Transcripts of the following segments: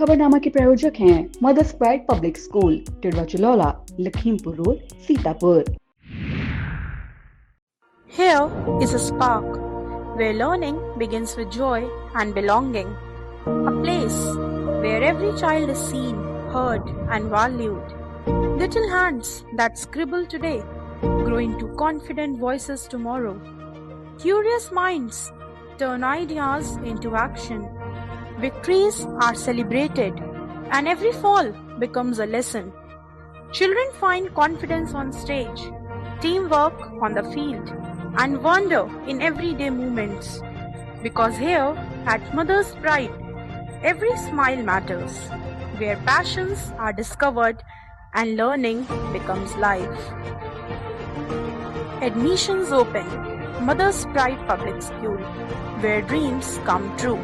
खबरनामा के प्रायोजक हैं Mother's Pride public school, Tidwa Chilaula, Lakhimpur road, Sitapur. Here is a spark where learning begins with joy and belonging. A place where every child is seen, heard, and valued. Little hands that scribble today grow into confident voices tomorrow. Curious minds turn ideas into action. Victories are celebrated, and every fall becomes a lesson. Children find confidence on stage, teamwork on the field, and wonder in everyday moments. Because here at Mother's Pride, every smile matters, where passions are discovered and learning becomes life. Admissions open. Mother's Pride Public School, where dreams come true.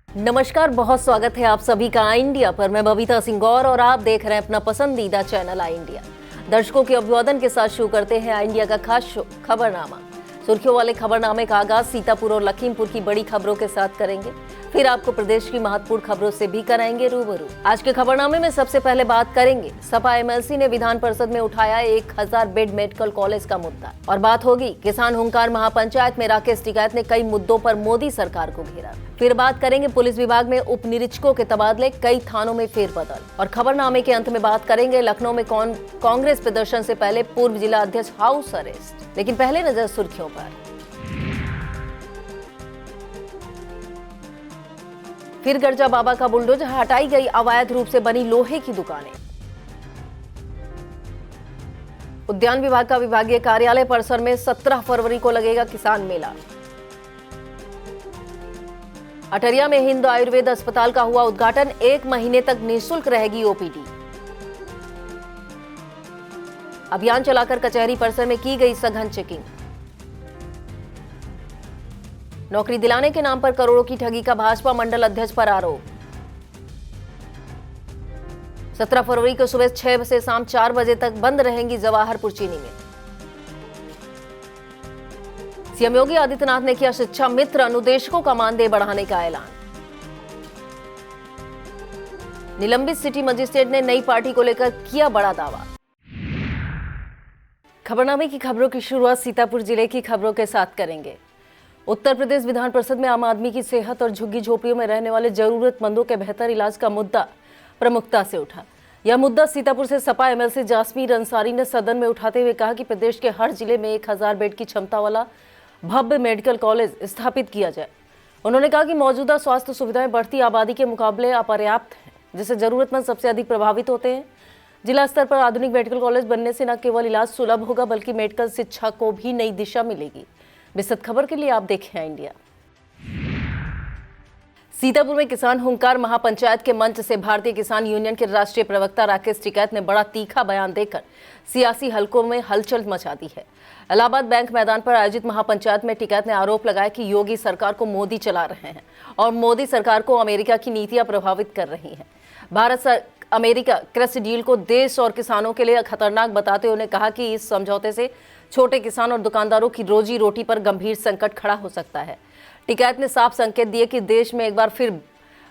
नमस्कार, बहुत स्वागत है आप सभी का आई India पर। मैं बबीता सिंह गौर और आप देख रहे हैं अपना पसंदीदा चैनल आई इंडिया। दर्शकों के अभिवादन के साथ शुरू करते हैं आई इंडिया का खास शो खबरनामा। सुर्खियों वाले खबरनामे का आगाज सीतापुर और लखीमपुर की बड़ी खबरों के साथ करेंगे, फिर आपको प्रदेश की महत्वपूर्ण खबरों से भी कराएंगे रूबरू। आज के खबरनामे में सबसे पहले बात करेंगे सपा एमएलसी ने विधान परिषद में उठाया 1000 बेड मेडिकल कॉलेज का मुद्दा, और बात होगी किसान हुंकार महापंचायत में राकेश टिकैत ने कई मुद्दों पर मोदी सरकार को घेरा। फिर बात करेंगे पुलिस विभाग में उप निरीक्षकों के तबादले, कई थानों में फेरबदल, और खबरनामे के अंत में बात करेंगे लखनऊ में कांग्रेस प्रदर्शन से पहले पूर्व जिला अध्यक्ष हाउस अरेस्ट। लेकिन पहले नजर सुर्खियों पर। फिर गर्जा बाबा का बुलडोजर, हटाई गई अवैध रूप से बनी लोहे की दुकानें। उद्यान विभाग का विभागीय कार्यालय परिसर में 17 फरवरी को लगेगा किसान मेला। अटरिया में हिंद आयुर्वेद अस्पताल का हुआ उद्घाटन, 1 महीने तक निःशुल्क रहेगी ओपीडी। अभियान चलाकर कचहरी परिसर में की गई सघन चेकिंग। नौकरी दिलाने के नाम पर करोड़ों की ठगी का भाजपा मंडल अध्यक्ष पर आरोप। 17 फरवरी को सुबह 6 से शाम 4 बजे तक बंद रहेंगी जवाहरपुर चीनी में। सीएम योगी आदित्यनाथ ने किया शिक्षा मित्र अनुदेशकों का मानदेय बढ़ाने का ऐलान। निलंबित सिटी मजिस्ट्रेट ने नई पार्टी को लेकर किया बड़ा दावा। खबरनामे की खबरों की शुरुआत सीतापुर जिले की खबरों के साथ करेंगे। उत्तर प्रदेश विधान परिषद में आम आदमी की सेहत और झुग्गी झोपड़ियों में रहने वाले जरूरतमंदों के बेहतर इलाज का मुद्दा प्रमुखता से उठा। यह मुद्दा सीतापुर से सपा एमएलसी जासमीर अंसारी ने सदन में उठाते हुए कहा कि प्रदेश के हर जिले में 1000 बेड की क्षमता वाला भव्य मेडिकल कॉलेज स्थापित किया जाए। उन्होंने कहा कि मौजूदा स्वास्थ्य सुविधाएं बढ़ती आबादी के मुकाबले अपर्याप्त हैं, जिससे जरूरतमंद सबसे अधिक प्रभावित होते हैं। जिला स्तर पर आधुनिक मेडिकल कॉलेज बनने से न केवल इलाज सुलभ होगा बल्कि मेडिकल शिक्षा को भी नई दिशा मिलेगी। विस्तृत खबर के लिए आप देखें इंडिया। सीतापुर में किसान हुंकार महापंचायत के मंच से भारतीय किसान यूनियन के राष्ट्रीय प्रवक्ता राकेश टिकैत ने बड़ा तीखा बयान देकर सियासी हलकों में हलचल मचा दी है। इलाहाबाद बैंक मैदान पर आयोजित महापंचायत में टिकैत ने आरोप लगाया कि योगी सरकार को मोदी चला रहे हैं और मोदी सरकार को अमेरिका की नीतियां प्रभावित कर रही हैं। अमेरिका कृषि डील को देश और किसानों के लिए खतरनाक बताते हुए कहा कि इस समझौते से छोटे किसान और दुकानदारों की रोजी रोटी पर गंभीर संकट खड़ा हो सकता है। टिकैत ने साफ संकेत दिए कि देश में एक बार फिर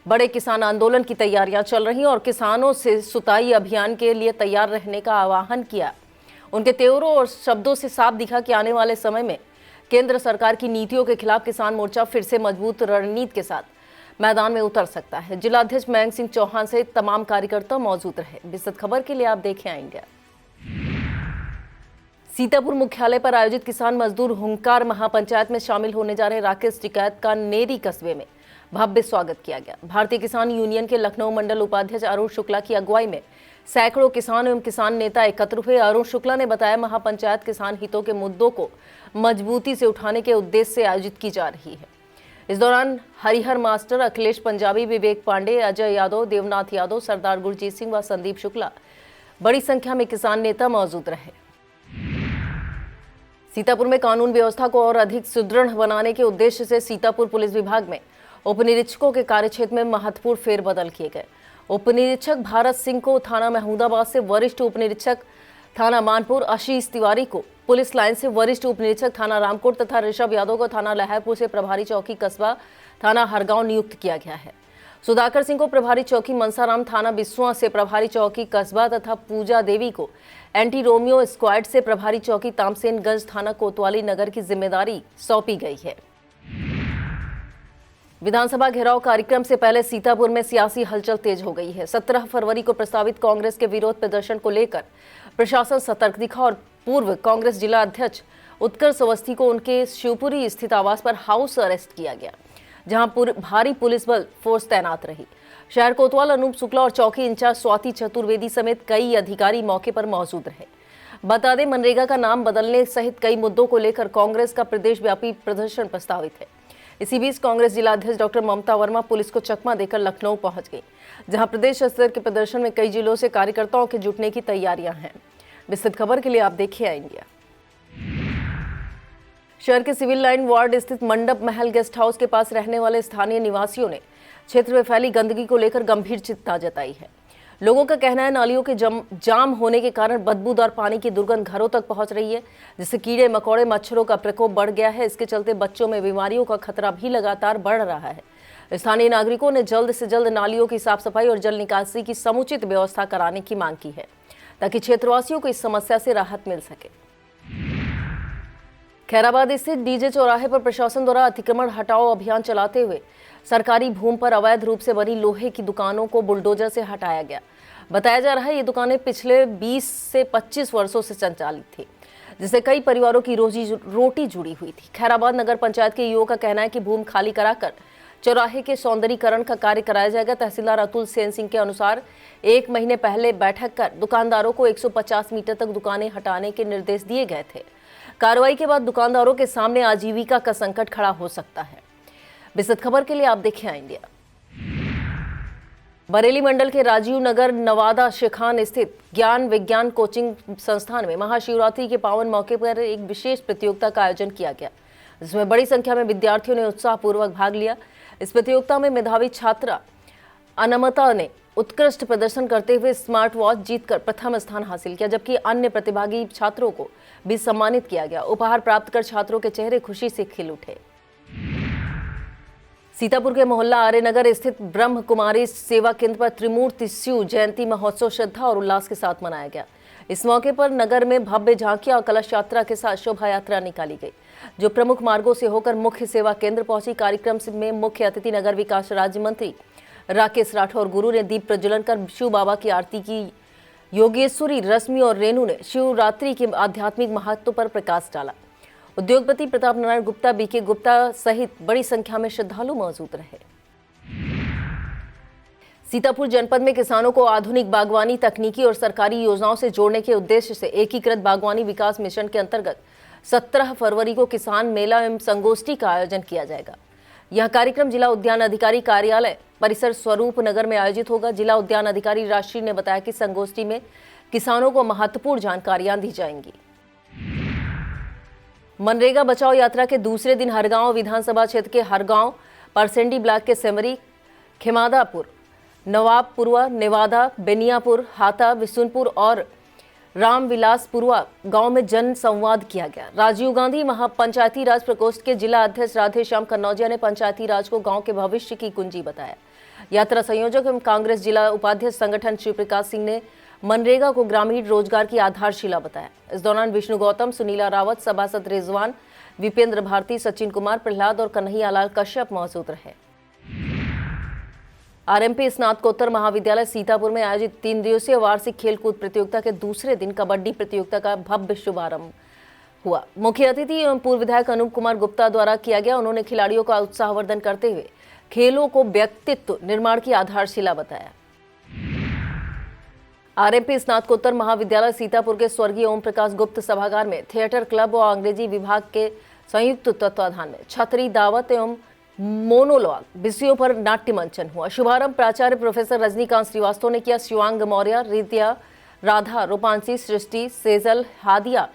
बड़े किसान आंदोलन की तैयारियां चल रही हैं और किसानों से सुताई अभियान के लिए तैयार रहने का आह्वान किया। उनके तेवरों और शब्दों से साफ दिखा कि आने वाले समय में केंद्र सरकार की नीतियों के खिलाफ किसान मोर्चा फिर से मजबूत रणनीति के साथ मैदान में उतर सकता है। जिला अध्यक्ष मयंक सिंह चौहान सहित तमाम कार्यकर्ता मौजूद रहे। विस्तृत खबर के लिए आप देखें इंडिया। सीतापुर मुख्यालय पर आयोजित किसान मजदूर हुंकार महापंचायत में शामिल होने जा रहे राकेश टिकैत का नेरी कस्बे में भव्य स्वागत किया गया। भारतीय किसान यूनियन के लखनऊ मंडल उपाध्यक्ष अरुण शुक्ला की अगुवाई में सैकड़ों किसान एवं किसान नेता एकत्र हुए। अरुण शुक्ला ने बताया, महापंचायत किसान हितों के मुद्दों को मजबूती से उठाने के उद्देश्य से आयोजित की जा रही है। इस दौरान हरिहर मास्टर, अखिलेश पंजाबी, विवेक पांडे, अजय यादव, देवनाथ यादव, सरदार गुरजीत सिंह व संदीप शुक्ला बड़ी संख्या में किसान नेता मौजूद रहे। सीतापुर में कानून व्यवस्था को और अधिक सुदृढ़ बनाने के उद्देश्य से सीतापुर पुलिस विभाग में उप निरीक्षकों के कार्यक्षेत्र में महत्वपूर्ण फेरबदल किए गए। उप निरीक्षक भारत सिंह को थाना महमूदाबाद से, वरिष्ठ उप निरीक्षक थाना मानपुर आशीष तिवारी को पुलिस लाइन से वरिष्ठ उप निरीक्षक थाना रामकोट तथा ऋषभ यादव को थाना लहरपुर से प्रभारी चौकी कस्बा थाना हरगांव नियुक्त किया गया है। सुधाकर सिंह को प्रभारी चौकी मनसाराम थाना बिस्वा से प्रभारी चौकी कस्बा तथा पूजा देवी को एंटी रोमियो स्क्वाड से प्रभारी चौकी तामसेनगंज थाना कोतवाली नगर की जिम्मेदारी सौंपी गई है। विधानसभा घेराव कार्यक्रम से पहले सीतापुर में सियासी हलचल तेज हो गई है। 17 फरवरी को प्रस्तावित कांग्रेस के विरोध प्रदर्शन को लेकर प्रशासन सतर्क दिखा और पूर्व कांग्रेस जिला अध्यक्ष उत्कर्ष अवस्थी को उनके शिवपुरी स्थित आवास पर हाउस अरेस्ट किया गया, जहां भारी पुलिस बल फोर्स तैनात रही। शहर कोतवाल अनूप शुक्ला और चौकी इंचार्ज स्वाति चतुर्वेदी समेत कई अधिकारी मौके पर मौजूद रहे। बता दें, मनरेगा का नाम बदलने सहित कई मुद्दों को लेकर कांग्रेस का प्रदेशव्यापी प्रदर्शन प्रस्तावित है। इसी बीच कांग्रेस जिला अध्यक्ष डॉक्टर ममता वर्मा पुलिस को चकमा देकर लखनऊ पहुंच गई, जहां प्रदेश स्तर के प्रदर्शन में कई जिलों से कार्यकर्ताओं के जुटने की तैयारियां हैं। विस्तृत खबर के लिए आप देखिए इंडिया। शहर के सिविल लाइन वार्ड स्थित मंडप महल गेस्ट हाउस के पास रहने वाले स्थानीय निवासियों ने क्षेत्र में फैली गंदगी को लेकर गंभीर चिंता जताई है। लोगों का कहना है नालियों के जाम होने के कारण बदबूदार पानी की दुर्गंध घरों तक पहुंच रही है, जिससे कीड़े मकोड़े मच्छरों का प्रकोप बढ़ गया है। इसके चलते बच्चों में बीमारियों का खतरा भी लगातार बढ़ रहा है। स्थानीय नागरिकों ने जल्द से जल्द नालियों की साफ सफाई और जल निकासी की समुचित व्यवस्था कराने की मांग की है, ताकि क्षेत्रवासियों को इस समस्या से राहत मिल सके। खैराबाद स्थित डीजे चौराहे पर प्रशासन द्वारा अतिक्रमण हटाओ अभियान चलाते हुए सरकारी भूमि पर अवैध रूप से बनी लोहे की दुकानों को बुलडोजर से हटाया गया। बताया जा रहा है ये दुकानें पिछले 20 से 25 वर्षों से संचालित थी, जिससे कई परिवारों की रोटी जुड़ी हुई थी। खैराबाद नगर पंचायत के ईओ का कहना है कि भूमि खाली कराकर चौराहे के सौंदर्यीकरण का कार्य कराया जाएगा। तहसीलदार अतुल सेन सिंह के अनुसार 1 महीने पहले बैठक कर दुकानदारों को 150 मीटर तक दुकानें हटाने के निर्देश दिए गए थे। कार्रवाई के बाद दुकानदारों के सामने आजीविका का संकट खड़ा हो सकता है। विस्तृत खबर के लिए आप देखिए इंडिया। बरेली मंडल के राजीव नगर नवादा शिखान स्थित ज्ञान विज्ञान कोचिंग संस्थान में महाशिवरात्रि के पावन मौके पर एक विशेष प्रतियोगिता का आयोजन किया गया, जिसमें बड़ी संख्या में विद्यार्थियों ने उत्साहपूर्वक भाग लिया। इस प्रतियोगिता में मेधावी छात्रा अनमता ने उत्कृष्ट प्रदर्शन करते हुए स्मार्ट वॉच जीतकर प्रथम स्थान हासिल किया, जबकि अन्य प्रतिभागी छात्रों को भी सम्मानित किया गया। उपहार प्राप्त कर छात्रों के चेहरे खुशी से खिल उठे। सीतापुर के मोहल्ला आर्यनगर स्थित ब्रह्म कुमारी सेवा केंद्र पर त्रिमूर्ति शिव जयंती महोत्सव श्रद्धा और उल्लास के साथ मनाया गया। इस मौके पर नगर में भव्य झांकियां और कलश यात्रा के साथ शोभा यात्रा निकाली गई, जो प्रमुख मार्गों से होकर मुख्य सेवा केंद्र पहुंची। कार्यक्रम में मुख्य अतिथि नगर विकास राज्य मंत्री राकेश राठौर गुरु ने दीप प्रज्वलन कर शिव बाबा की आरती की। योगेश्वरी, रश्मि और रेणु ने शिवरात्रि के आध्यात्मिक महत्व पर प्रकाश डाला। उद्योगपति प्रताप नारायण गुप्ता, बीके गुप्ता सहित बड़ी संख्या में श्रद्धालु मौजूद रहे। सीतापुर जनपद में किसानों को आधुनिक बागवानी तकनीकी और सरकारी योजनाओं से जोड़ने के उद्देश्य से एकीकृत बागवानी विकास मिशन के अंतर्गत 17 फरवरी को किसान मेला एवं संगोष्ठी का आयोजन किया जाएगा। यह कार्यक्रम जिला उद्यान अधिकारी कार्यालय परिसर स्वरूप नगर में आयोजित होगा। जिला उद्यान अधिकारी राशि ने बताया कि संगोष्ठी में किसानों को महत्वपूर्ण जानकारियां दी जाएंगी। मनरेगा बचाओ यात्रा के दूसरे दिन हरगांव विधानसभा क्षेत्र के हरगांव, परसेंडी ब्लॉक के सेमरी, खेमादापुर, नवाबपुरवा, नेवादा, बेनियापुर, हाता, विशुनपुर और रामविलासपुरवा गांव में जन संवाद किया गया। राजीव गांधी महापंचायती राज प्रकोष्ठ के जिला अध्यक्ष राधेश्याम कन्नौजिया ने पंचायती राज को गांव के भविष्य की कुंजी बताया। यात्रा संयोजक एवं कांग्रेस जिला उपाध्यक्ष संगठन शिव प्रकाश सिंह ने मनरेगा को ग्रामीण रोजगार की आधारशिला बताया। इस दौरान विष्णु गौतम, सुनीला रावत, सभासद रिजवान, विपेंद्र भारती, सचिन कुमार, प्रहलाद और कन्हैयालाल कश्यप मौजूद रहे। आरएमपी स्नातकोत्तर महाविद्यालय सीतापुर में आयोजित 3 दिवसीय वार्षिक खेलकूद प्रतियोगिता के दूसरे दिन कबड्डी प्रतियोगिता का भव्य शुभारंभ हुआ। मुख्य अतिथि एवं पूर्व विधायक अनूप कुमार गुप्ता द्वारा किया गया। उन्होंने खिलाड़ियों का उत्साहवर्धन करते हुए खेलों को व्यक्तित्व निर्माण की आधारशिला बताया। आरएमपी स्नातकोत्तर महाविद्यालय सीतापुर के स्वर्गीय ओम प्रकाश गुप्त सभागार में थिएटर क्लब और अंग्रेजी विभाग के संयुक्त तत्वाधान में छतरी दावत एवं मोनोलॉग विषयों पर नाट्य मंचन हुआ। शुभारंभ प्राचार्य प्रोफेसर रजनीकांत श्रीवास्तव ने किया। शिवांग मौर्य, रितिया, राधा, रूपांशी, सृष्टि, सेजल, हादिया,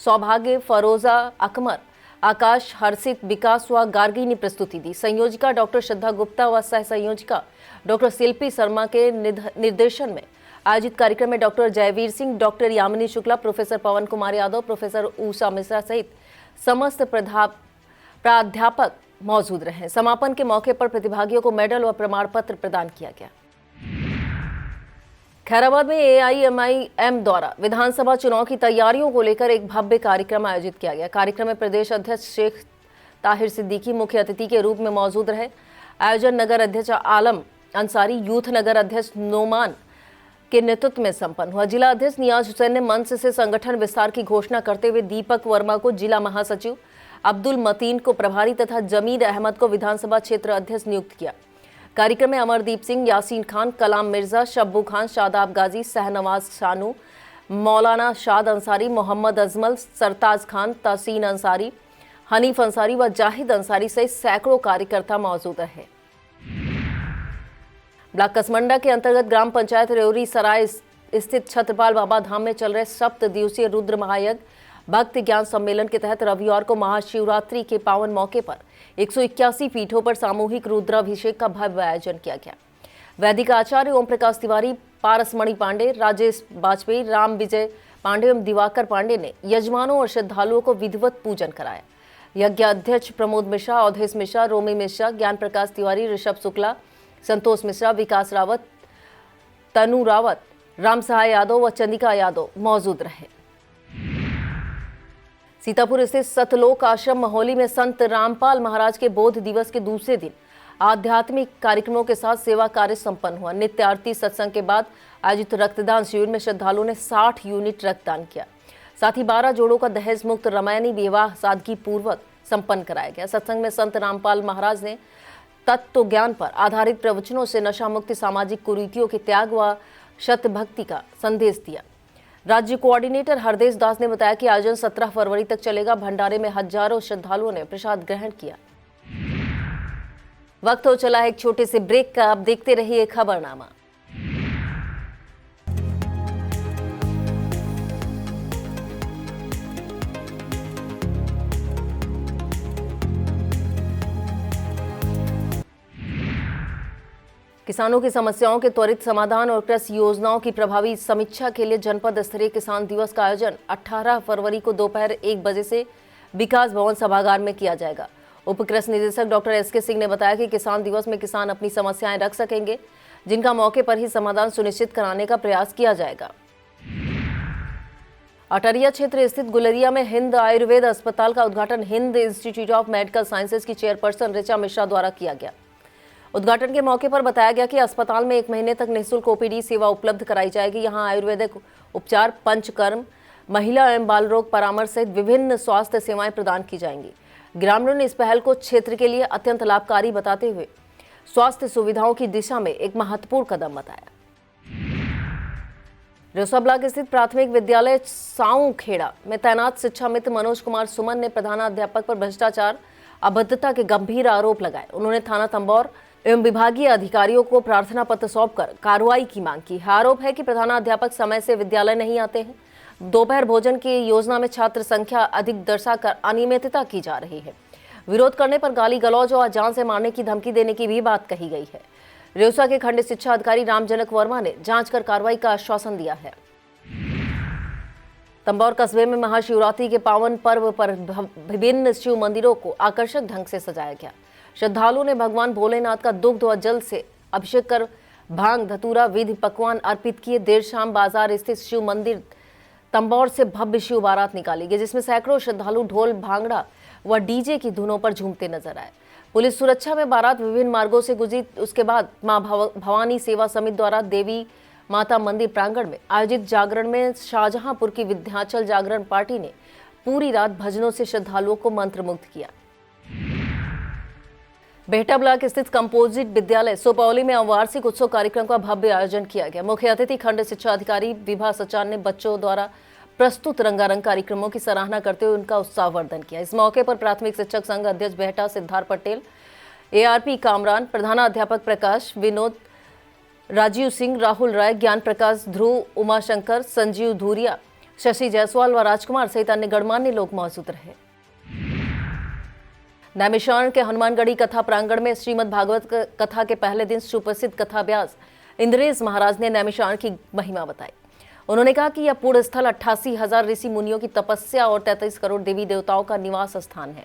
सौभाग्य, फरोजा, अकमर, आकाश, हर्षित, विकास व गार्गी ने प्रस्तुति दी। संयोजिका डॉक्टर श्रद्धा गुप्ता व सह संयोजिका डॉक्टर शिल्पी शर्मा के निर्देशन में आयोजित कार्यक्रम में doctor Jaiveer Singh, doctor Yamini Shukla, professor Pawan Kumar Yadav, professor Usha Mishra सहित समस्त प्राध्यापक मौजूद रहे। समापन के मौके पर प्रतिभागियों को मेडल व प्रमाण पत्र प्रदान किया गया। खैराबाद में AIMIM द्वारा विधानसभा चुनाव की तैयारियों को लेकर एक भव्य कार्यक्रम आयोजित किया गया। कार्यक्रम में प्रदेश अध्यक्ष शेख ताहिर सिद्दीकी मुख्य अतिथि के रूप में मौजूद रहे। आयोजन नगर अध्यक्ष आलम अंसारी, यूथ नगर अध्यक्ष नोमान के नेतृत्व में संपन्न हुआ। जिला अध्यक्ष नियाज हुसैन ने मंच से संगठन विस्तार की घोषणा करते हुए दीपक वर्मा को जिला महासचिव, अब्दुल मतीन को प्रभारी तथा जमीर अहमद को विधानसभा क्षेत्र अध्यक्ष नियुक्त किया। कार्यक्रम में अमरदीप सिंह, यासीन खान, कलाम मिर्जा, शब्बू खान, शादाब गाजी, सहनवाज शानू, मौलाना शाद अंसारी, मोहम्मद अजमल, सरताज खान, तहसीन अंसारी, हनीफ अंसारी व जाहिद अंसारी सहित सैकड़ों कार्यकर्ता मौजूद रहे। ब्लॉक कसमंडा के अंतर्गत ग्राम पंचायत रेवरी सराय स्थित छत्रपाल बाबा धाम में चल रहे 7 दिवसीय रुद्र महायज्ञ भक्ति ज्ञान सम्मेलन के तहत रविवार को महाशिवरात्रि के पावन मौके पर 181 पीठों पर सामूहिक रुद्राभिषेक का भव्य आयोजन किया गया। वैदिक आचार्य ओम प्रकाश तिवारी, पारसमणि पांडे, राजेश वाजपेयी, राम विजय पांडे एवं दिवाकर पांडे ने यजमानों और श्रद्धालुओं को विधिवत पूजन कराया। यज्ञ अध्यक्ष प्रमोद मिश्रा, अवधेश मिश्रा, रोमी मिश्रा, ज्ञान प्रकाश तिवारी, ऋषभ शुक्ला, संतोष मिश्रा, विकास रावत, तनु रावत, राम सहाय यादव व चंदिका यादव मौजूद रहे। सीतापुर स्थित सतलोक आश्रम महोली में संत रामपाल महाराज के बोध दिवस के दूसरे दिन आध्यात्मिक कार्यक्रमों के साथ सेवा कार्य संपन्न हुआ। नित्य आरती सत्संग के बाद आयोजित रक्तदान शिविर में श्रद्धालुओं ने 60 यूनिट रक्तदान किया। साथ ही 12 जोड़ों का दहेज मुक्त रामायणी विवाह सादगी पूर्वक संपन्न कराया गया। सत्संग में संत रामपाल महाराज ने तत्व ज्ञान पर आधारित प्रवचनों से नशा मुक्ति, सामाजिक कुरीतियों के त्याग व शत भक्ति का संदेश दिया। राज्य कोऑर्डिनेटर हरदेश दास ने बताया कि आयोजन 17 फरवरी तक चलेगा। भंडारे में हजारों श्रद्धालुओं ने प्रसाद ग्रहण किया। वक्त हो चला है एक छोटे से ब्रेक का। अब देखते रहिए खबरनामा। किसानों की समस्याओं के त्वरित समाधान और कृषि योजनाओं की प्रभावी समीक्षा के लिए जनपद स्तरीय किसान दिवस का आयोजन 18 फरवरी को दोपहर 1 बजे से विकास भवन सभागार में किया जाएगा। उप कृषि निदेशक डॉक्टर SK सिंह ने बताया कि किसान दिवस में किसान अपनी समस्याएं रख सकेंगे, जिनका मौके पर ही समाधान सुनिश्चित कराने का प्रयास किया जाएगा। अटरिया क्षेत्र स्थित गुलेरिया में हिंद आयुर्वेद अस्पताल का उद्घाटन Hind institute of medical sciences की चेयरपर्सन ऋचा मिश्रा द्वारा किया गया। उद्घाटन के मौके पर बताया गया कि अस्पताल में 1 महीने तक निःशुल्क OPD सेवा उपलब्ध कराई जाएगी। यहां आयुर्वेदिक उपचार, पंचकर्म, महिला एवं बाल रोग परामर्श सहित विभिन्न स्वास्थ्य सेवाएं प्रदान की जाएंगी। ग्रामीणों ने इस पहल को क्षेत्र के लिए अत्यंत लाभकारी बताते हुए स्वास्थ्य सुविधाओं की दिशा में एक महत्वपूर्ण कदम बताया। रेउसा ब्लॉक स्थित प्राथमिक विद्यालय साऊखेड़ा में तैनात शिक्षा मित्र मनोज कुमार सुमन ने प्रधानाध्यापक पर भ्रष्टाचार, अभद्रता के गंभीर आरोप लगाए। उन्होंने थाना तंबौर एवं विभागीय अधिकारियों को प्रार्थना पत्र सौंपकर कार्रवाई की मांग की। आरोप है कि प्रधानाध्यापक समय से विद्यालय नहीं आते हैं। दोपहर भोजन की योजना में छात्र संख्या अधिक दर्शाकर अनियमितता की जा रही है। विरोध करने पर गाली गलौज और जान से मारने की धमकी देने की भी बात कही गई है। रेउसा के खंड शिक्षा अधिकारी रामजनक वर्मा ने जांच कर कार्रवाई का आश्वासन दिया है। तंबौर कस्बे में महाशिवरात्रि के पावन पर्व पर विभिन्न शिव मंदिरों को आकर्षक ढंग से सजाया गया। श्रद्धालुओं ने भगवान भोलेनाथ का दुग्ध व जल से अभिषेक कर भांग, धतूरा, विधि पकवान अर्पित किए। देर शाम बाजार स्थित शिव मंदिर तंबौर से भव्य शिव बारात निकाली गई, जिसमें सैकड़ों श्रद्धालु ढोल, भांगड़ा व डीजे की धुनों पर झूमते नजर आए। पुलिस सुरक्षा में बारात विभिन्न मार्गों से गुजरी। उसके बाद मां भवानी सेवा समिति द्वारा देवी माता मंदिर प्रांगण में आयोजित जागरण में शाहजहांपुर की विंध्याचल जागरण पार्टी ने पूरी रात भजनों से श्रद्धालुओं को मंत्रमुग्ध किया। बेहटा ब्लॉक स्थित कंपोजिट विद्यालय सुपौली में वार्षिक उत्सव कार्यक्रम का भव्य आयोजन किया गया। मुख्य अतिथि खंड शिक्षा अधिकारी विभा सचान ने बच्चों द्वारा प्रस्तुत रंगारंग कार्यक्रमों की सराहना करते हुए उनका उत्साहवर्धन किया। इस मौके पर प्राथमिक शिक्षक संघ अध्यक्ष बेहटा सिद्धार्थ पटेल, ARP कामरान, प्रधानाध्यापक प्रकाश, विनोद, राजीव सिंह, राहुल राय, ज्ञान प्रकाश, ध्रुव, उमाशंकर, संजीव धूरिया, शशि जायसवाल व राजकुमार सहित अन्य गणमान्य लोग मौजूद रहे। नैमिषारण्य के हनुमानगढ़ी कथा प्रांगण में श्रीमद् भागवत कथा के पहले दिन सुप्रसिद्ध कथा व्यास इंद्रेश महाराज ने नैमिषारण्य की महिमा बताई। उन्होंने कहा कि यह पुण्य स्थल 88,000 ऋषि मुनियों की तपस्या और 33 करोड़ देवी देवताओं का निवास स्थान है।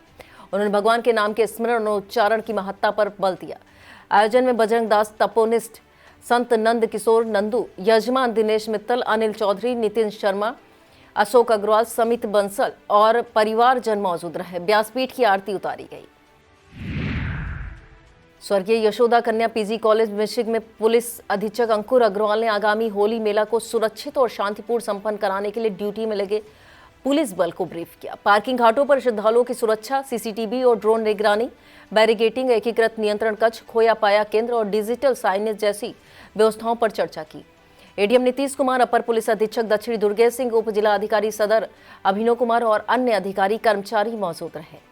उन्होंने भगवान के नाम के स्मरण और उच्चारण की महत्ता पर बल दिया। आयोजन में बजरंग दास, तपोनिष्ठ संत नंद किशोर नंदू, यजमान दिनेश मित्तल, अनिल चौधरी, नितिन शर्मा, अशोक अग्रवाल, समित बंसल और परिवारजन मौजूद रहे। व्यासपीठ की आरती उतारी गई। स्वर्गीय यशोदा कन्या पीजी कॉलेज मिश्रिक में पुलिस अधीक्षक अंकुर अग्रवाल ने आगामी होली मेला को सुरक्षित और शांतिपूर्ण संपन्न कराने के लिए ड्यूटी में लगे पुलिस बल को ब्रीफ किया। पार्किंग घाटों पर श्रद्धालुओं की सुरक्षा, सीसीटीवी और ड्रोन निगरानी, बैरिकेटिंग, एकीकृत नियंत्रण कक्ष, खोया पाया केंद्र और डिजिटल साइनेज जैसी व्यवस्थाओं पर चर्चा की। एडीएम नीतीश कुमार, अपर पुलिस अधीक्षक दक्षिणी दुर्गेश सिंह, उप जिला अधिकारी सदर अभिनव कुमार और अन्य अधिकारी कर्मचारी मौजूद रहे।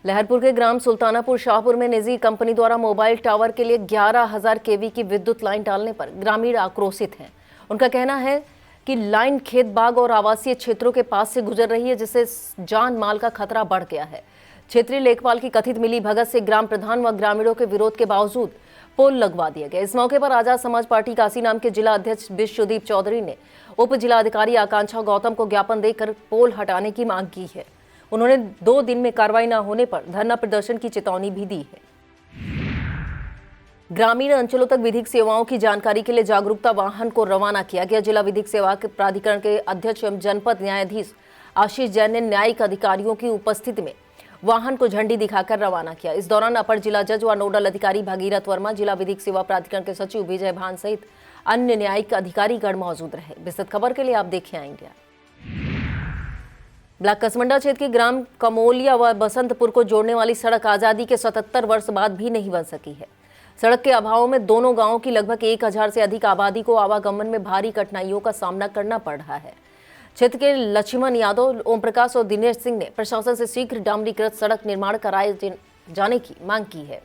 लहरपुर के ग्राम सुल्तानापुर शाहपुर में निजी कंपनी द्वारा मोबाइल टावर के लिए 11,000 केवी की विद्युत लाइन डालने पर ग्रामीण आक्रोशित हैं। उनका कहना है कि लाइन खेत बाग और आवासीय क्षेत्रों के पास से गुजर रही है, जिससे जान माल का खतरा बढ़ गया है। क्षेत्रीय लेखपाल की कथित मिली भगत से ग्राम प्रधान व ग्रामीणों के विरोध के बावजूद पोल लगवा दिया गया। इस मौके पर आजाद समाज पार्टी काशी नाम के जिला अध्यक्ष विश्वदीप चौधरी ने उप जिला अधिकारी आकांक्षा गौतम को ज्ञापन देकर पोल हटाने की मांग की है। उन्होंने 2 दिन में कार्रवाई न होने पर धरना प्रदर्शन की चेतावनी भी दी है। ग्रामीण अंचलों तक विधिक सेवाओं की जानकारी के लिए जागरूकता वाहन को रवाना किया गया। जिला विधिक सेवा प्राधिकरण के अध्यक्ष एवं जनपद न्यायाधीश आशीष जैन ने न्यायिक अधिकारियों की उपस्थिति में वाहन को झंडी दिखाकर रवाना किया। इस दौरान अपर जिला जज व नोडल अधिकारी भगीरथ वर्मा, जिला विधिक सेवा प्राधिकरण के सचिव विजय भान सहित अन्य न्यायिक अधिकारीगण मौजूद रहे। विस्तृत खबर के लिए आप देखिए इंडिया। ब्लॉक कसमंडा क्षेत्र के ग्राम कमोलिया व बसंतपुर को जोड़ने वाली सड़क आजादी के 77 वर्ष बाद भी नहीं बन सकी है। सड़क के अभाव में दोनों गांवों की लगभग 1,000 से अधिक आबादी को आवागमन में भारी कठिनाइयों का सामना करना पड़ रहा है। क्षेत्र के लक्ष्मण यादव, ओम प्रकाश और दिनेश सिंह ने प्रशासन से शीघ्र डामरीकृत सड़क निर्माण कराए जाने की मांग की है।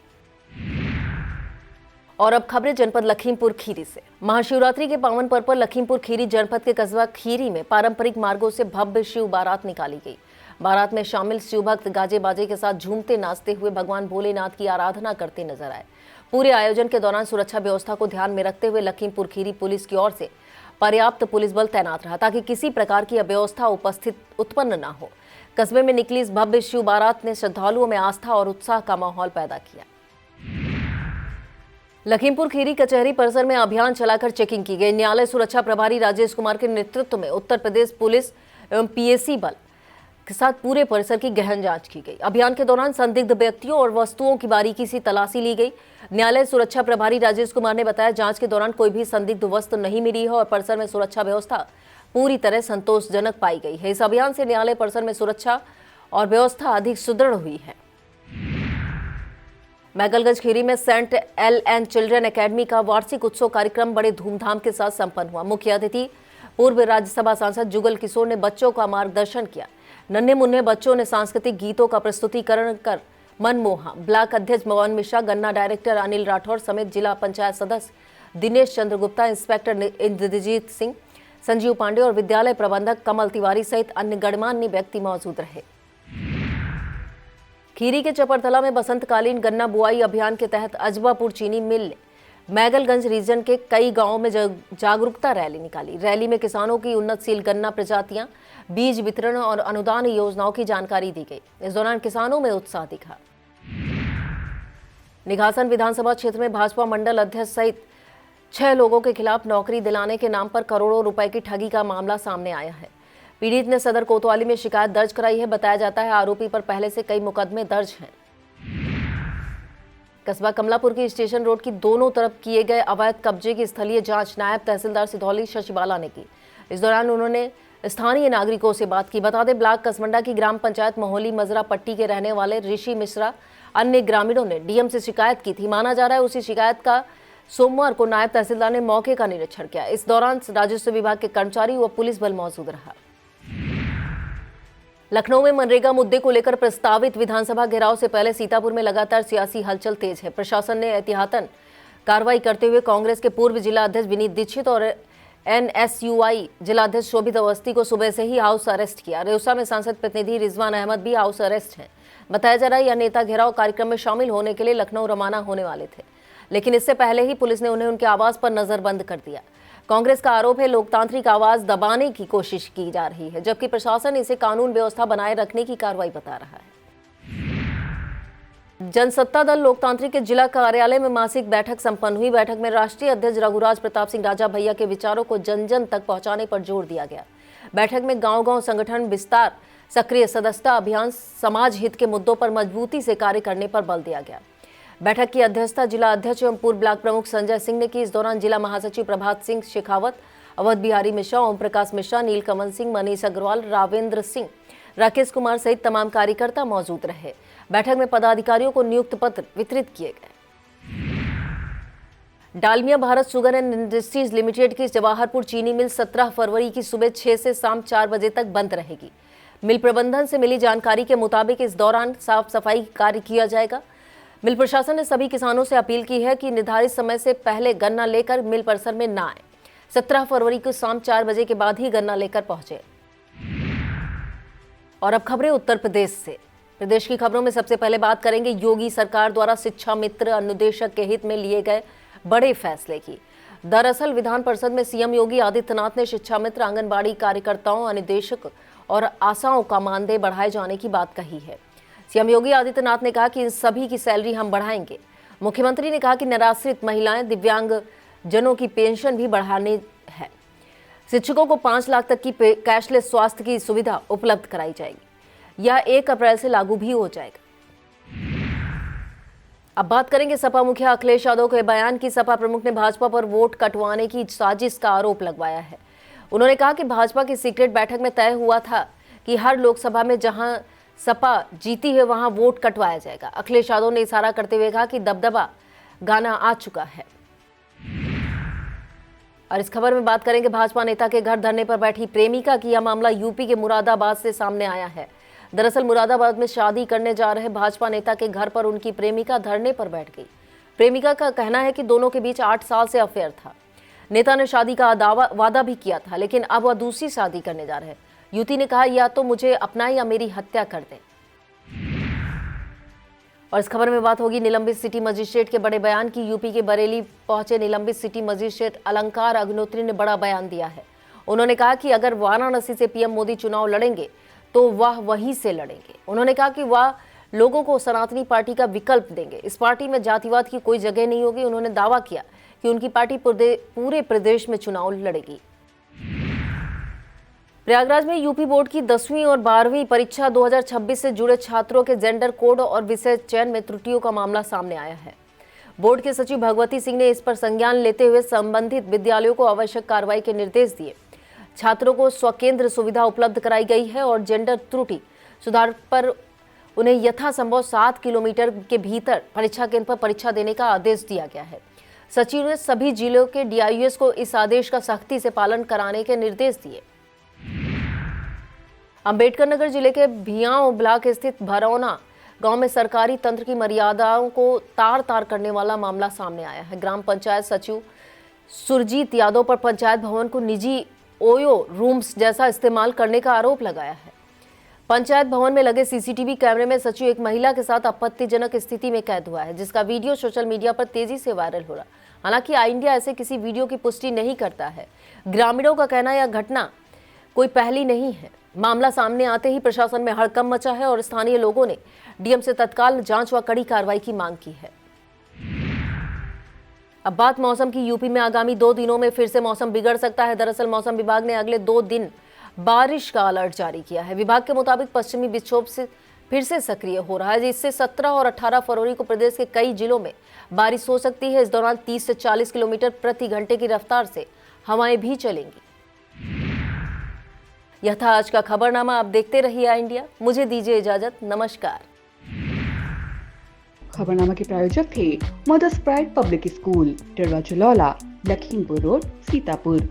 और अब खबरें जनपद लखीमपुर खीरी से। महाशिवरात्रि के पावन पर्व पर लखीमपुर खीरी जनपद के कस्बा खीरी में पारंपरिक मार्गों से भव्य शिव बारात निकाली गई। बारात में शामिल शिव भक्त गाजे बाजे के साथ झूमते नाचते हुए भगवान भोलेनाथ की आराधना करते नजर आए। पूरे आयोजन के दौरान सुरक्षा व्यवस्था को ध्यान में रखते हुए लखीमपुर खीरी पुलिस की ओर से पर्याप्त पुलिस बल तैनात रहा ताकि किसी प्रकार की अव्यवस्था उत्पन्न न हो। कस्बे में निकली इस भव्य शिव बारात ने श्रद्धालुओं में आस्था और उत्साह का माहौल पैदा किया। लखीमपुर खीरी कचहरी परिसर में अभियान चलाकर चेकिंग की गई। न्यायालय सुरक्षा प्रभारी राजेश कुमार के नेतृत्व में उत्तर प्रदेश पुलिस एवं पीएसी बल के साथ पूरे परिसर की गहन जांच की गई। अभियान के दौरान संदिग्ध व्यक्तियों और वस्तुओं की बारीकी से तलाशी ली गई। न्यायालय सुरक्षा प्रभारी राजेश कुमार ने बताया, जांच के दौरान कोई भी संदिग्ध वस्तु नहीं मिली है और परिसर में सुरक्षा व्यवस्था पूरी तरह संतोषजनक पाई गई है। इस अभियान से न्यायालय परिसर में सुरक्षा और व्यवस्था अधिक सुदृढ़ हुई है। मैगलगंज खीरी में सेंट एल चिल्ड्रन एकेडमी का वार्षिक उत्सव कार्यक्रम बड़े धूमधाम के साथ संपन्न हुआ। मुख्य अतिथि पूर्व राज्यसभा सांसद जुगल किशोर ने बच्चों का मार्गदर्शन किया। नन्हे मुन्ने बच्चों ने सांस्कृतिक गीतों का प्रस्तुतिकरण कर मन मोहा। ब्लॉक अध्यक्ष मोहन मिश्रा, गन्ना डायरेक्टर अनिल राठौर समेत जिला पंचायत सदस्य दिनेश चंद्र गुप्ता, इंस्पेक्टर इंद्रजीत सिंह, संजीव पांडे और विद्यालय प्रबंधक कमल तिवारी सहित अन्य गणमान्य व्यक्ति मौजूद रहे। खीरी के चपरथला में बसंतकालीन गन्ना बुआई अभियान के तहत अजबापुर चीनी मिल ने मैगलगंज रीजन के कई गांवों में जागरूकता रैली निकाली। रैली में किसानों की उन्नतशील गन्ना प्रजातियां, बीज वितरण और अनुदान योजनाओं की जानकारी दी गई। इस दौरान किसानों में उत्साह दिखा। निघासन विधानसभा क्षेत्र में भाजपा मंडल अध्यक्ष सहित 6 लोगों के खिलाफ नौकरी दिलाने के नाम पर करोड़ों रुपए की ठगी का मामला सामने आया है। पीड़ित ने सदर कोतवाली में शिकायत दर्ज कराई है। बताया जाता है आरोपी पर पहले से कई मुकदमे दर्ज हैं। कस्बा कमलापुर की स्टेशन रोड की दोनों तरफ किए गए अवैध कब्जे की स्थलीय जांच नायब तहसीलदार सिधौली शशिबाला ने की। इस दौरान उन्होंने स्थानीय नागरिकों से बात की। बता दें, ब्लॉक कसमंडा की ग्राम पंचायत मोहली मजरा पट्टी के रहने वाले ऋषि मिश्रा अन्य ग्रामीणों ने डीएम से शिकायत की थी। माना जा रहा है उसी शिकायत का सोमवार को नायब तहसीलदार ने मौके का निरीक्षण किया। इस दौरान राजस्व विभाग के कर्मचारी व पुलिस बल मौजूद रहा। लखनऊ में मनरेगा मुद्दे को लेकर प्रस्तावित विधानसभा घेराव से पहले सीतापुर में लगातार सियासी हलचल तेज है। प्रशासन ने एहतियातन कार्रवाई करते हुए कांग्रेस के पूर्व जिला अध्यक्ष विनीत दीक्षित और एनएसयूआई जिलाध्यक्ष शोभित अवस्थी को सुबह से ही हाउस अरेस्ट किया। रेउसा में सांसद प्रतिनिधि रिजवान अहमद भी हाउस अरेस्ट हैं। बताया जा रहा है यह नेता घेराव कार्यक्रम में शामिल होने के लिए लखनऊ रवाना होने वाले थे, लेकिन इससे पहले ही पुलिस ने उन्हें उनके आवास पर नजरबंद कर दिया। कांग्रेस का आरोप है लोकतांत्रिक आवाज दबाने की कोशिश की जा रही है, जबकि प्रशासन इसे कानून व्यवस्था बनाए रखने की कार्रवाई बता रहा है। जनसत्ता दल लोकतांत्रिक के जिला कार्यालय में मासिक बैठक संपन्न हुई। बैठक में राष्ट्रीय अध्यक्ष रघुराज प्रताप सिंह राजा भैया के विचारों को जन जन तक पहुंचाने पर जोर दिया गया। बैठक में गांव-गांव संगठन विस्तार, सक्रिय सदस्यता अभियान, समाज हित के मुद्दों पर मजबूती से कार्य करने पर बल दिया गया। बैठक की अध्यक्षता जिला अध्यक्ष एवं पूर्व ब्लॉक प्रमुख संजय सिंह ने की। इस दौरान जिला महासचिव प्रभात सिंह शेखावत, अवध बिहारी मिश्रा, ओम प्रकाश मिश्रा, नीलकमल सिंह, मनीष अग्रवाल, रावेंद्र सिंह, राकेश कुमार सहित तमाम कार्यकर्ता मौजूद रहे। बैठक में पदाधिकारियों को नियुक्त पत्र वितरित किए गए। Dalmia Bharat sugar and industries limited की जवाहरपुर चीनी मिल 17 फरवरी की सुबह 6 से शाम 4 बजे तक बंद रहेगी। मिल प्रबंधन से मिली जानकारी के मुताबिक इस दौरान साफ सफाई कार्य किया जाएगा। मिल प्रशासन ने सभी किसानों से अपील की है कि निर्धारित समय से पहले गन्ना लेकर मिल परिसर में न आए। 17 फरवरी को शाम 4 बजे के बाद ही गन्ना लेकर पहुंचे। और अब खबरें उत्तर प्रदेश से। प्रदेश की खबरों में सबसे पहले बात करेंगे योगी सरकार द्वारा शिक्षा मित्र अनुदेशक के हित में लिए गए बड़े फैसले की। दरअसल विधान परिषद में सीएम योगी आदित्यनाथ ने शिक्षा मित्र, आंगनबाड़ी कार्यकर्ताओं, अनुदेशक और आशाओं का मानदेय बढ़ाए जाने की बात कही है। सीएम योगी आदित्यनाथ ने कहा कि इन सभी की सैलरी हम बढ़ाएंगे। मुख्यमंत्री ने कहा कि निराश्रित महिलाएं, दिव्यांग जनों की पेंशन भी बढ़ाने है। शिक्षकों को 5 लाख तक की कैशलेस स्वास्थ्य की सुविधा उपलब्ध कराई जाएगी। यह 1 अप्रैल से लागू भी हो जाएगा। अब बात करेंगे सपा मुखिया अखिलेश यादव के बयान की। सपा प्रमुख ने भाजपा पर वोट कटवाने की साजिश का आरोप लगवाया है। उन्होंने कहा कि भाजपा की सीक्रेट बैठक में तय हुआ था कि हर लोकसभा में जहां सपा जीती है वहां वोट कटवाया जाएगा। अखिलेश यादव ने इशारा करते हुए कहा कि दबदबा गाना आ चुका है। और इस खबर में बात करेंगे भाजपा नेता के घर धरने पर बैठी प्रेमिका की। यह मामला यूपी के मुरादाबाद से सामने आया है। दरअसल मुरादाबाद में शादी करने जा रहे भाजपा नेता के घर पर उनकी प्रेमिका धरने पर बैठ गई। प्रेमिका का कहना है कि दोनों के बीच 8 साल से अफेयर था। नेता ने शादी का वादा भी किया था, लेकिन अब वह दूसरी शादी करने जा रहे हैं। युवती ने कहा या तो मुझे अपनाए या मेरी हत्या कर दे। और इस खबर में बात होगी निलंबित सिटी मजिस्ट्रेट के बड़े बयान की। यूपी के बरेली पहुंचे निलंबित सिटी मजिस्ट्रेट अलंकार अग्निहोत्री ने बड़ा बयान दिया है। उन्होंने कहा कि अगर वाराणसी से पीएम मोदी चुनाव लड़ेंगे तो वह वहीं से लड़ेंगे। उन्होंने कहा कि वह लोगों को सनातनी पार्टी का विकल्प देंगे। इस पार्टी में जातिवाद की कोई जगह नहीं होगी। उन्होंने दावा किया कि उनकी पार्टी पूरे प्रदेश में चुनाव लड़ेगी। प्रयागराज में यूपी बोर्ड की 10वीं और 12वीं परीक्षा 2026 से जुड़े छात्रों के जेंडर कोड और विषय चयन में त्रुटियों का मामला सामने आया है। बोर्ड के सचिव भगवती सिंह ने इस पर संज्ञान लेते हुए संबंधित विद्यालयों को आवश्यक कार्रवाई के निर्देश दिए। छात्रों को स्वकेंद्र सुविधा उपलब्ध कराई गई है और जेंडर त्रुटि सुधार पर उन्हें यथासंभव 7 किलोमीटर के भीतर परीक्षा केंद्र पर परीक्षा देने का आदेश दिया गया है। सचिव ने सभी जिलों के डीआईयूएस को इस आदेश का सख्ती से पालन कराने के निर्देश दिए। अंबेडकर नगर जिले के भियाओं ब्लॉक स्थित भरौना गांव में सरकारी तंत्र की मर्यादाओं को तार तार करने वाला मामला सामने आया है। ग्राम पंचायत सचिव सुरजीत यादव पर पंचायत भवन को निजी ओयो रूम्स जैसा इस्तेमाल करने का आरोप लगाया है। पंचायत भवन में लगे सीसीटीवी कैमरे में सचिव एक महिला के साथ आपत्तिजनक स्थिति में कैद हुआ है, जिसका वीडियो सोशल मीडिया पर तेजी से वायरल हो रहा। हालांकि आई इंडिया ऐसे किसी वीडियो की पुष्टि नहीं करता है। ग्रामीणों का कहना यह घटना कोई पहली नहीं है। मामला सामने आते ही प्रशासन में हड़कंप मचा है और स्थानीय लोगों ने डीएम से तत्काल जांच व कड़ी कार्रवाई की मांग की है। अब बात मौसम की। यूपी में आगामी 2 दिनों में फिर से मौसम बिगड़ सकता है। दरअसल मौसम विभाग ने अगले 2 दिन बारिश का अलर्ट जारी किया है। विभाग के मुताबिक पश्चिमी विक्षोभ से फिर से सक्रिय हो रहा है, जिससे 17 और 18 फरवरी को प्रदेश के कई जिलों में बारिश हो सकती है। इस दौरान 30 से 40 किलोमीटर प्रति घंटे की रफ्तार से हवाएं भी चलेंगी। यह था आज का खबरनामा। आप देखते रहिए आई इंडिया। मुझे दीजिए इजाजत। नमस्कार। खबरनामा के प्रायोजक थे Mother's Pride public school, Tidwa Chalaula, Lakhimpur road, Sitapur.